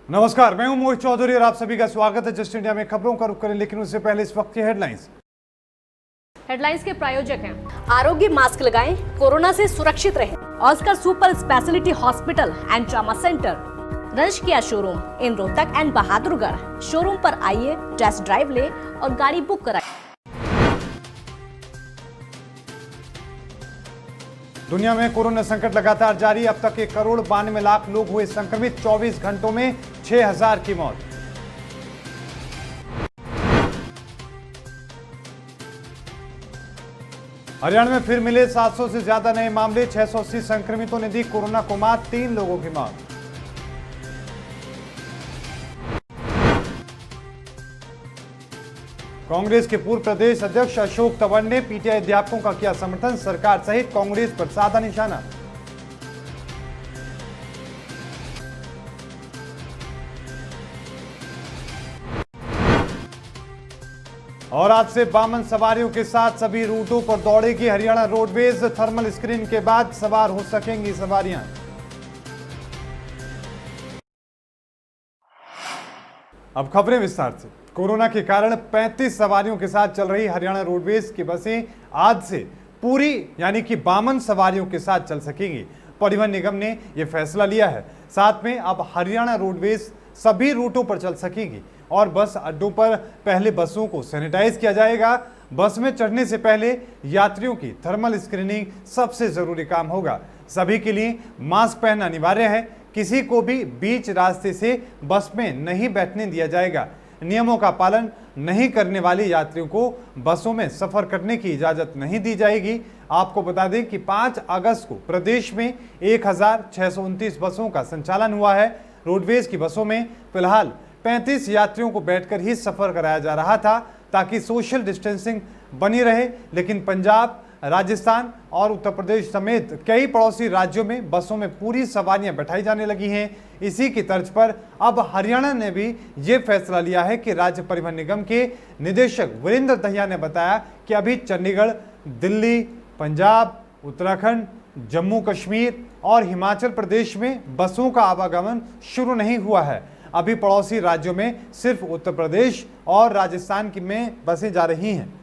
नमस्कार, मैं हूं मोहित चौधरी और आप सभी का स्वागत है जस्ट इंडिया में। खबरों का रुख करें, लेकिन उससे पहले इस वक्त की हेडलाइंस के प्रायोजक हैं आरोग्य मास्क लगाएं, कोरोना से सुरक्षित रहें। Oscar super speciality hospital and trauma centre, रंश किया showroom in Rohtak and Bahadurgarh. Showroom पर आइए, टेस्ट ड्राइव ले और गाड़ी बुक कराएं। दुनिया में कोरोना संकट लगातार जारी। अब तक 1,92,00,000 लोग हुए संक्रमित। 24 घंटों में 6,000 की मौत। हरियाणा में फिर मिले 700 से ज्यादा नए मामले। 680 संक्रमितों ने दी कोरोना को मात। 3 लोगों की मौत। कांग्रेस के पूर्व प्रदेश अध्यक्ष अशोक तंवर ने पीटीआई अध्यापकों का किया समर्थन। सरकार सहित कांग्रेस पर साधा निशाना। और आज से वामन सवारियों के साथ सभी रूटों पर दौड़ेगी हरियाणा रोडवेज। थर्मल स्क्रीनिंग के बाद सवार हो सकेंगी सवारियां। अब खबरें विस्तार से। कोरोना के कारण 35 सवारियों के साथ चल रही हरियाणा रोडवेज की बसें आज से पूरी यानी कि 52 सवारियों के साथ चल सकेंगी। परिवहन निगम ने यह फैसला लिया है। साथ में अब हरियाणा रोडवेज सभी रूटों पर चल सकेगी और बस अड्डों पर पहले बसों को सैनिटाइज किया जाएगा। बस में चढ़ने से पहले यात्रियों की थर्मल स्क्रीनिंग सबसे जरूरी काम होगा। सभी के लिए मास्क पहनना अनिवार्य है। किसी को भी बीच रास्ते से बस में नहीं बैठने दिया जाएगा। नियमों का पालन नहीं करने वाले यात्रियों को बसों में सफर करने की इजाजत नहीं दी जाएगी। आपको बता दें कि 5 अगस्त को प्रदेश में 1,629 बसों का संचालन हुआ है। रोडवेज की बसों में फिलहाल 35 यात्रियों को बैठकर ही सफर कराया जा रहा था ताकि सोशल डिस्टेंसिंग बनी रहे, लेकिन पंजाब, राजस्थान और उत्तर प्रदेश समेत कई पड़ोसी राज्यों में बसों में पूरी सवारियां बैठाई जाने लगी हैं। इसी की तर्ज पर अब हरियाणा ने भी ये फैसला लिया है कि राज्य परिवहन निगम के निदेशक वीरेंद्र दहिया ने बताया कि अभी चंडीगढ़, दिल्ली, पंजाब, उत्तराखंड, जम्मू कश्मीर और हिमाचल प्रदेश में बसों का आवागमन शुरू नहीं हुआ है। अभी पड़ोसी राज्यों में सिर्फ उत्तर प्रदेश और राजस्थान की में बसें जा रही हैं।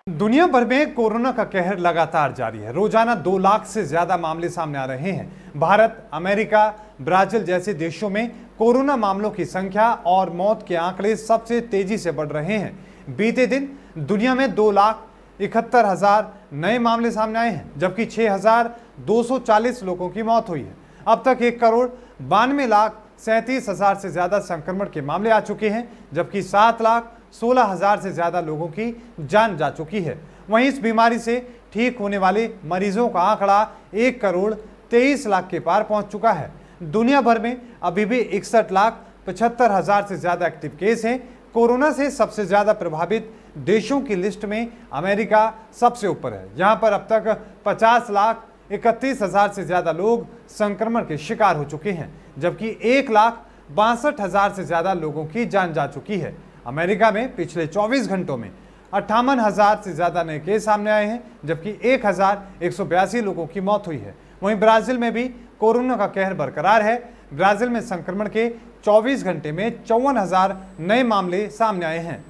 दुनिया भर में कोरोना का कहर लगातार जारी है। रोजाना 2 लाख से ज्यादा मामले सामने आ रहे हैं। भारत, अमेरिका, ब्राजील जैसे देशों में कोरोना मामलों की संख्या और मौत के आंकड़े सबसे तेजी से बढ़ रहे हैं। बीते दिन दुनिया में 2,71,000 नए मामले सामने आए हैं, जबकि 6,240 लोगों की मौत हुई है। अब तक 1,92,37,000 से ज्यादा संक्रमण के मामले आ चुके हैं, जबकि 7,16,000 से ज्यादा लोगों की जान जा चुकी है। वहीं इस बीमारी से ठीक होने वाले मरीजों का आंकड़ा 1,23,00,000 के पार पहुंच चुका है। दुनिया भर में अभी भी 61,75,000 से ज्यादा एक्टिव केस हैं। कोरोना से सबसे ज्यादा प्रभावित देशों की लिस्ट में अमेरिका सबसे ऊपर है। यहां पर अब तक 50,31,000 से ज्यादा लोग संक्रमण के शिकार हो चुके हैं, जबकि 1,62,000 से ज्यादा लोगों की जान जा चुकी है। अमेरिका में पिछले 24 घंटों में 58,000 से ज्यादा नए केस सामने आए हैं, जबकि 1,182 लोगों की मौत हुई है। वहीं ब्राजील में भी कोरोना का कहर बरकरार है। ब्राजील में संक्रमण के 24 घंटे में 54,000 नए मामले सामने आए हैं।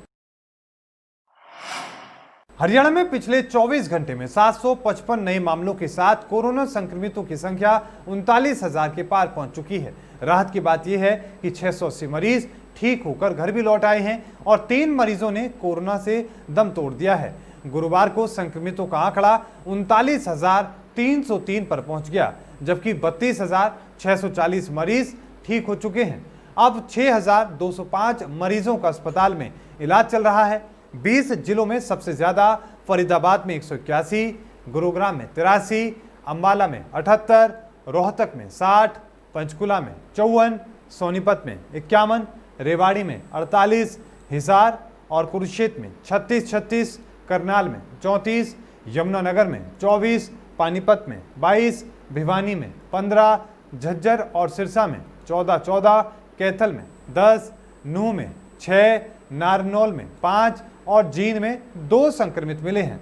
हरियाणा में पिछले 24 घंटे में 755 नए मामलों के साथ कोरोना संक्रमितों की संख्या 39,000 के पार पहुंच चुकी है। राहत की बात यह है कि 680 मरीज ठीक होकर घर भी लौट आए हैं और 3 मरीजों ने कोरोना से दम तोड़ दिया है। गुरुवार को संक्रमितों का आंकड़ा 39,303 पर पहुंच गया, जबकि 32,640 मरीज ठीक हो चुके हैं। अब 6,205 मरीजों का अस्पताल में इलाज चल रहा है। 20 जिलों में सबसे ज्यादा फरीदाबाद में 181, गुरुग्राम में 83, अंबाला में 78, रोहतक में 60, पंचकुला में 54, सोनीपत में 51, रेवाड़ी में 48, हिसार और कुरुक्षेत्र में 36, करनाल में 34, यमुनानगर में 24, पानीपत में 22, भिवानी में 15, झज्जर और सिरसा में 14, कैथल में 10, नूंह में 6, नारनौल में 5 और जींद में 2 संक्रमित मिले हैं।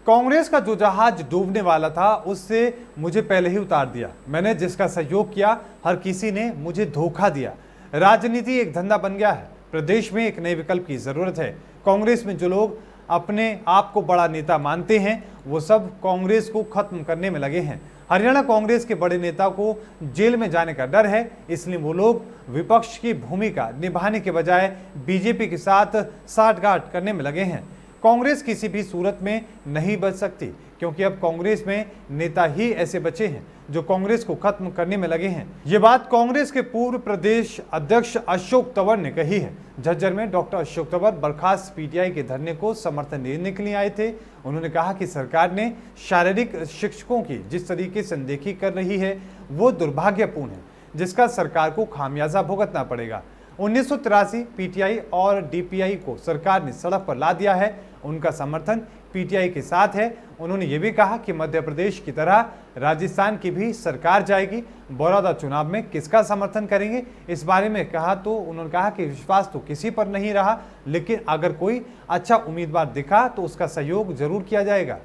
कांग्रेस का जो जहाज डूबने वाला था उससे मुझे पहले ही उतार दिया। मैंने जिसका सहयोग किया हर किसी ने मुझे धोखा दिया। राजनीति एक धंधा बन गया है। प्रदेश में एक नए विकल्प की जरूरत है। कांग्रेस में जो लोग अपने आप को बड़ा नेता मानते हैं वो सब कांग्रेस को खत्म करने में लगे हैं। हरियाणा कांग्रेस के बड़े नेता को जेल में जाने का डर है, इसलिए वो लोग विपक्ष की भूमिका निभाने के बजाय बीजेपी के साथ साठगांठ करने में लगे हैं। कांग्रेस किसी भी सूरत में नहीं बच सकती, क्योंकि अब कांग्रेस में नेता ही ऐसे बचे हैं जो कांग्रेस को खत्म करने में लगे हैं। ये बात कांग्रेस के पूर्व प्रदेश अध्यक्ष अशोक तंवर ने कही है। झज्जर में डॉक्टर अशोक तंवर बर्खास्त पीटीआई के धरने को समर्थन देने के लिए आए थे। उन्होंने कहा कि सरकार ने शारीरिक शिक्षकों की जिस तरीके से अनदेखी कर रही है वो दुर्भाग्यपूर्ण है, जिसका सरकार को खामियाजा भुगतना पड़ेगा। 1983 पीटीआई और डीपीआई को सरकार ने सड़क पर ला दिया है। उनका समर्थन पीटीआई के साथ है। उन्होंने ये भी कहा कि मध्य प्रदेश की तरह राजस्थान की भी सरकार जाएगी। बड़ौदा चुनाव में किसका समर्थन करेंगे इस बारे में कहा तो उन्होंने कहा कि विश्वास तो किसी पर नहीं रहा, लेकिन अगर कोई अच्छा उम्मीदवार दिखा तो उसका सहयोग जरूर किया जाएगा।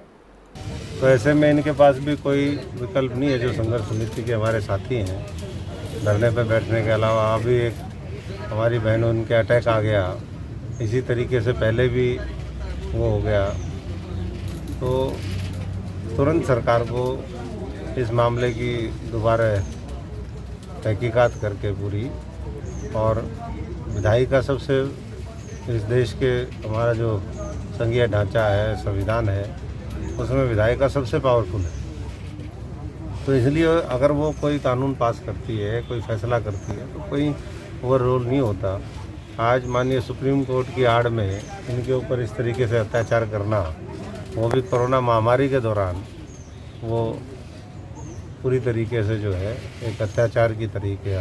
तो ऐसे में इनके पास भी कोई विकल्प नहीं है। जो संघर्ष समिति के हमारे साथी हैं, धरने पर बैठने के अलावा अभी एक हमारी बहन उनके अटैक आ गया, इसी तरीके से पहले भी वो हो गया, तो तुरंत सरकार को इस मामले की दोबारा तहकीकात करके पूरी, और विधायी का सबसे इस देश के हमारा जो संघीय ढांचा है, संविधान है, उसमें विधायी का सबसे पावरफुल है। तो इसलिए अगर वो कोई कानून पास करती है, कोई फैसला करती है, तो कोई ओवर रोल नहीं होता। आज माननीय सुप्रीम कोर्ट की आड़ में इनके ऊपर इस तरीके से अत्याचार करना, वो भी कोरोना महामारी के दौरान, वो पूरी तरीके से जो है एक अत्याचार की तरीके।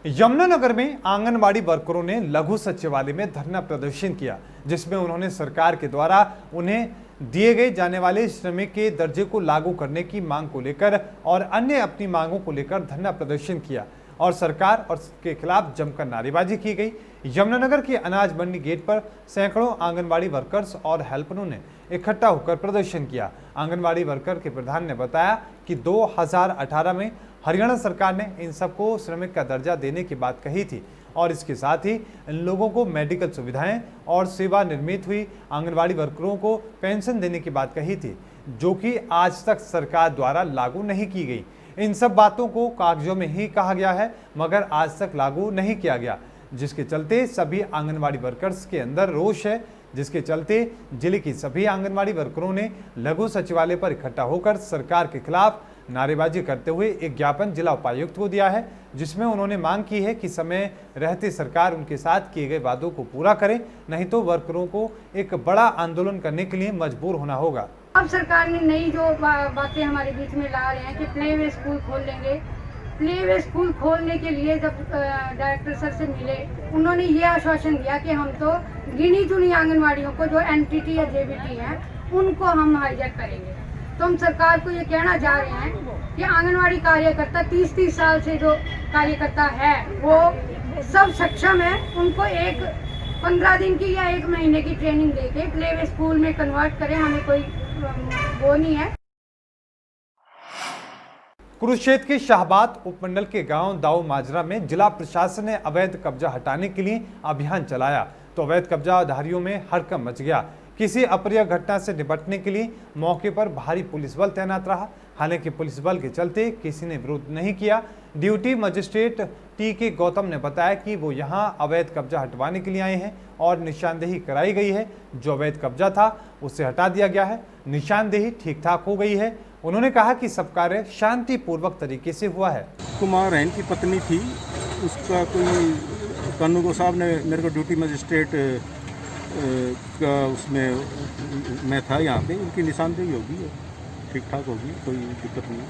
यमुनानगर में आंगनबाड़ी वर्करों ने लघु सचिवालय में धरना प्रदर्शन किया, जिसमें उन्होंने सरकार के द्वारा उन्हें दिए गए जाने वाले श्रमिक के दर्जे को लागू करने की मांग को लेकर और अन्य अपनी मांगों को लेकर धरना प्रदर्शन किया और सरकार और के खिलाफ जमकर नारेबाजी की गई। यमुनानगर के अनाज मंडी गेट पर सैकड़ों आंगनबाड़ी वर्कर्स और हेल्परों ने इकट्ठा होकर प्रदर्शन किया। आंगनबाड़ी वर्कर के प्रधान ने बताया कि 2018 में हरियाणा सरकार ने इन सबको श्रमिक का दर्जा देने की बात कही थी और इसके साथ ही इन लोगों को मेडिकल सुविधाएं और सेवा निर्मित हुई आंगनबाड़ी वर्करों को पेंशन देने की बात कही थी, जो कि आज तक सरकार द्वारा लागू नहीं की गई। इन सब बातों को कागजों में ही कहा गया है, मगर आज तक लागू नहीं किया गया, जिसके चलते सभी आंगनबाड़ी वर्कर्स के अंदर रोष है, जिसके चलते जिले की सभी आंगनबाड़ी वर्करों ने लघु सचिवालय पर इकट्ठा होकर सरकार के खिलाफ नारेबाजी करते हुए एक ज्ञापन जिला उपायुक्त को दिया है, जिसमें उन्होंने मांग की है कि समय रहते सरकार उनके साथ किए गए वादों को पूरा करे, नहीं तो वर्करों को एक बड़ा आंदोलन करने के लिए मजबूर होना होगा। अब सरकार ने नई जो बातें हमारे बीच में ला रहे हैं कि प्ले वे स्कूल खोल लेंगे। प्ले वे स्कूल खोलने के लिए जब डायरेक्टर सर से मिले, उन्होंने ये आश्वासन दिया कि हम तो गिनी चुनी आंगनवाड़ियों को जो एनटीटी या जेबीटी हैं उनको हम हाईजैक करेंगे। तो हम सरकार को ये कहना चाह रहे हैं कि आंगनवाड़ी कार्यकर्ता 30-30 साल से जो कार्यकर्ता है वो सब सक्षम है, उनको एक 15 दिन की या 1 महीने की ट्रेनिंग देके प्ले वे स्कूल में कन्वर्ट करें, हमें कोई वो नहीं है। कुरुक्षेत्र के शाहबाद उपमंडल के गांव दाऊ माजरा में जिला प्रशासन ने अवैध कब्जा हटाने के लिए अभियान चलाया, तो अवैध कब्जाधारियों में हड़कंप मच गया। किसी अप्रिय घटना से निपटने के लिए मौके पर भारी पुलिस बल तैनात रहा। हालांकि पुलिस बल के चलते किसी ने विरोध नहीं किया। Duty magistrate TK. गौतम ने बताया कि वो यहां अवैध कब्जा हटवाने के लिए आए हैं और निशानदेही कराई गई है। जो अवैध कब्जा था उसे हटा दिया गया है, निशानदेही ठीक ठाक हो गई है। उन्होंने कहा कि सब कार्य शांतिपूर्वक तरीके से हुआ है। कुमार है, इनकी पत्नी थी, उसका कोई कानून साहब ने मेरे को ड्यूटी मजिस्ट्रेट का उसमें मैं था यहाँ पे, उनकी निशानदेही होगी, ठीक ठाक होगी, कोई दिक्कत नहीं।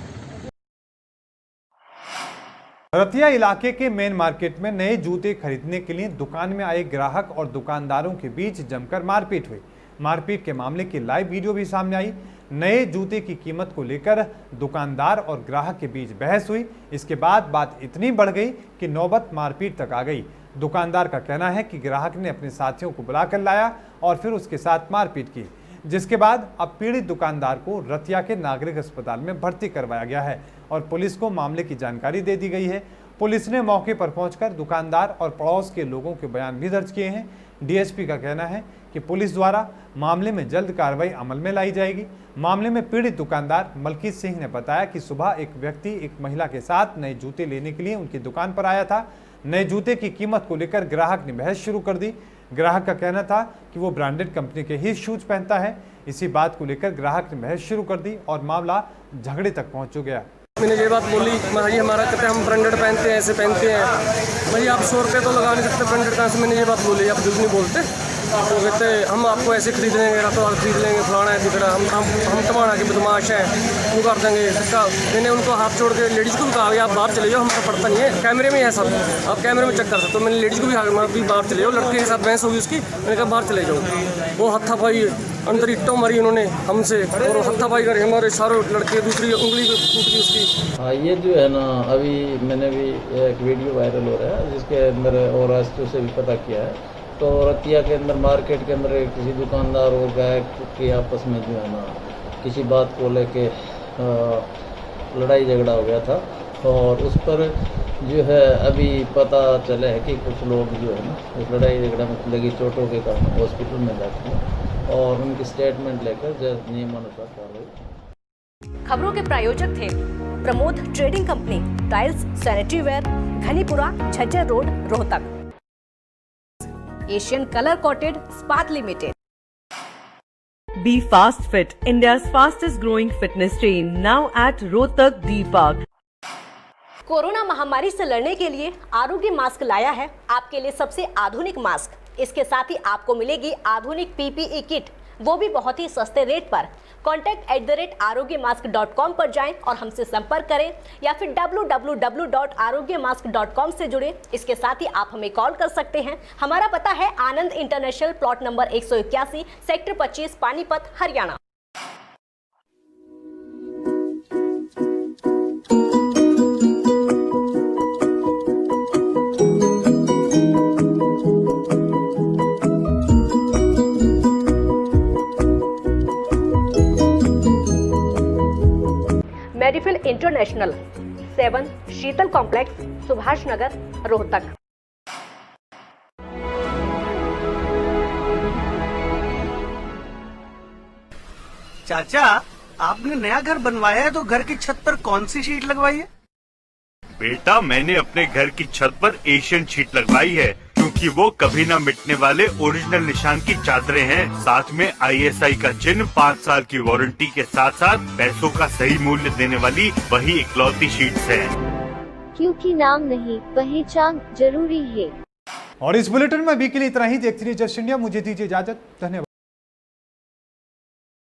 रतिया इलाके के मेन मार्केट में नए जूते खरीदने के लिए दुकान में आए ग्राहक और दुकानदारों के बीच जमकर मारपीट हुई। मारपीट के मामले की लाइव वीडियो भी सामने आई। नए जूते की कीमत को लेकर दुकानदार और ग्राहक के बीच बहस हुई। इसके बाद बात इतनी बढ़ गई कि नौबत मारपीट तक आ गई। दुकानदार का कहना है कि ग्राहक ने अपने साथियों को बुलाकर लाया और फिर उसके साथ मारपीट की, जिसके बाद अब पीड़ित दुकानदार को रतिया के नागरिक अस्पताल में भर्ती करवाया गया है और पुलिस को मामले की जानकारी दे दी गई है। पुलिस ने मौके पर पहुंचकर दुकानदार और पड़ोस के लोगों के बयान भी दर्ज किए हैं। डीएसपी का कहना है कि पुलिस द्वारा मामले में जल्द कार्रवाई अमल में लाई जाएगी। मामले में पीड़ित दुकानदार मलकीत सिंह ने बताया कि सुबह एक व्यक्ति एक महिला के साथ नए जूते लेने के लिए उनकी दुकान पर आया था। नए जूते की कीमत को लेकर ग्राहक ने बहस शुरू कर दी। ग्राहक का कहना था कि वो ब्रांडेड कंपनी के ही शूज पहनता है। इसी बात को लेकर ग्राहक ने बहस शुरू कर दी और मामला झगड़े तक पहुंच गया। मैंने ये बात बोली, भाई हमारा कहते हैं हम ब्रांडेड पहनते हैं, ऐसे पहनते हैं, भाई आप 100 रुपये तो लगा नहीं सकते ब्रांडेड कहाँ से। मैंने ये बात बोली, आप झूठ नहीं बोलते। तो कहते हैं हम आपको ऐसे खरीद लेंगे, रातों रात खरीद लेंगे, फलाना है दिखड़ा, हम टमाना के बदमाश हैं, वो कर देंगे धक्का। मैंने उनको हाथ छोड़ के लेडीज़ को भी कहा आप बाहर चले जाओ, हमको पड़ता नहीं है, कैमरे में है सब, आप कैमरे में चेक कर सकते हो। मैंने लेडीज़ को भी हाथ भी बाहर चले जाओ, लड़के के साथ बहस होगी उसकी, मैंने कहा बाहर चले जाओ। वो हत्थापाई अंदर इट्टों मारी उन्होंने हमसे और हत्थापाई कर हमारे सारे लड़के, दूसरी उंगली टूट गई उसकी। हाँ, ये जो है ना, अभी मैंने भी एक वीडियो वायरल हो रहा है जिसके अंदर और रास्तों से भी पता किया है। तो रतिया के अंदर मार्केट के अंदर किसी दुकानदार और गायक के आपस में जो है ना किसी बात को लेके लड़ाई झगड़ा हो गया था और उस पर जो है अभी पता चला है कि कुछ लोग जो है ना उस लड़ाई झगड़ा में लगी चोटों के कारण हॉस्पिटल में दाखिल हैं और उनकी स्टेटमेंट लेकर जल्द नियमानुसार कार्रवाई। खबरों के प्रायोजक थे Pramod trading company, tiles, sanitary ware, Ghanipura, Jhajjar road, Rohtak. Asian colour coated स्पात limited. Be Fast Fit, India's fastest growing fitness chain, now at Rohtak D Park. Corona महामारी से लड़ने के लिए आरोग्य मास्क लाया है आपके लिए सबसे आधुनिक मास्क। इसके साथ ही आपको मिलेगी आधुनिक पीपीई किट, वो भी बहुत ही सस्ते रेट पर। contact@arogyamask.com पर जाएं और हमसे संपर्क करें या फिर www.arogyamask.com से जुड़ें। इसके साथ ही आप हमें कॉल कर सकते हैं। हमारा पता है Anand international, plot number 181, sector 25, Panipat, Haryana. Medifil international, 7 Sheetal complex, Subhash Nagar, Rohtak. चाचा, आपने नया घर बनवाया है तो घर की छत पर कौन सी शीट लगवाई है? बेटा, मैंने अपने घर की छत पर एशियन शीट लगवाई है क्योंकि वो कभी न मिटने वाले ओरिजिनल निशान की चादरें हैं। साथ में ISI का चिन्ह, 5 साल की वारंटी के साथ साथ पैसों का सही मूल्य देने वाली वही इकलौती शीट्स हैं। क्योंकि नाम नहीं, पहचान जरूरी है। और इस बुलेटिन में अभी के लिए इतना ही। देखते रहिए जस्ट इंडिया। मुझे दीजिए इजाजत। धन्यवाद।